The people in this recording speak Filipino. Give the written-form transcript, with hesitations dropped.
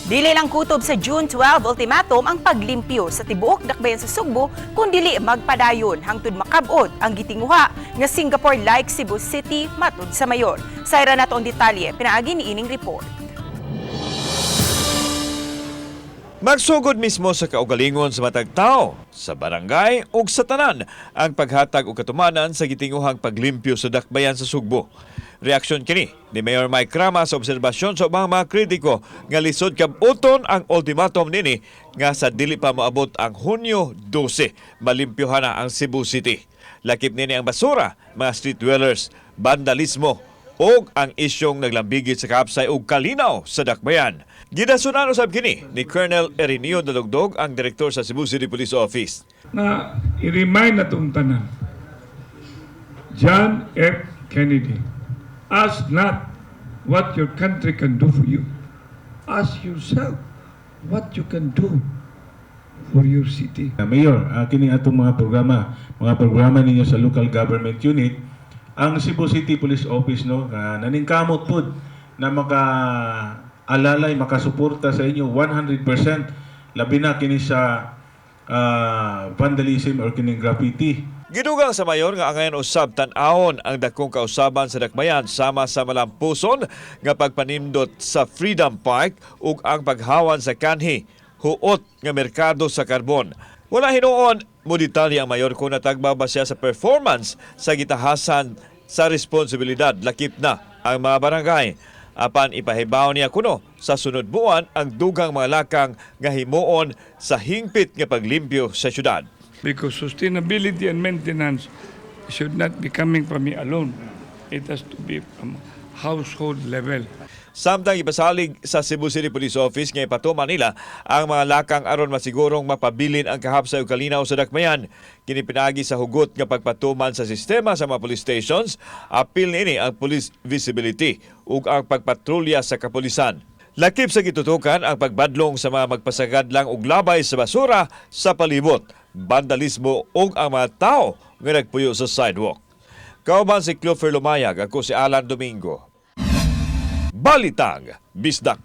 Dili lang kutob sa June 12 ultimatum ang paglimpyo sa tibuok dakbayan sa Sugbo kung dili magpadayon hangtod makabot ang gitinguha nga Singapore-like Cebu City matud sa mayor. Sayra nato ang detalye pinaagi ni ining report. Magsugod mismo sa kaugalingon sa matag tao, sa barangay ug sa tanan ang paghatag og katumanan sa gitinguhang paglimpyo sa dakbayan sa Sugbo. Reaksyon kini ni Mayor Mike Rama sa obserbasyon sa ubang mga kritiko nga lisod kabuton ang ultimatum nini nga sa dili pa moabot ang Hunyo 12 malimpyohan na ang Cebu City. Lakip nini ang basura, mga street dwellers, vandalismo ug ang isyong naglambigit sa kaapsay ug kalinaw sa dakbayan. Gidasunan usab kini ni Colonel Erinio Dalugdog, ang direktor sa Cebu City Police Office. Na i-remind na itong tanan, John F. Kennedy, ask not what your country can do for you. Ask yourself what you can do for your city. Mayor, kini atong mga programa ninyo sa local government unit, ang Cebu City Police Office naningkamot pud na alalay makasuporta sa inyo 100%, labi na kini sa vandalism or kini graffiti. Gidugang sa mayor nga angayon usab tan-awon ang dakong kausaban sa dakbayan sama sa malampuson nga pagpanindot sa Freedom Park ug ang paghawan sa kanhi huot nga merkado sa karbon. Wala hinuon mo detalye ang mayor kung natagba ba siya sa performance sa gitahasan sa responsibilidad lakip na ang mga barangay. Apan ipahibaw niya kuno sa sunod buwan ang dugang mga lakang nga himuon sa hingpit nga paglimpyo sa syudad. Because sustainability and maintenance should not be coming from me alone. It has to be from household level. Samtang ipasalig sa Cebu City Police Office nga ipatuman nila ang mga lakang aron masigurong mapabilin ang kahapsay ug kalinaw sa dakbayan. Kini pinagi sa hugot nga pagpatuman sa sistema sa mga police stations, apil niini ang police visibility ug ang pagpatrolya sa kapulisan. Lakip sa gitutukan ang pagbadlong sa mga magpasagad lang og labay sa basura sa palibot, vandalismo ug ang mga tao nga nagpuyo sa sidewalk. Kauban si Clover Lumayag, ako si Alan Domingo. Balitang Bisdak.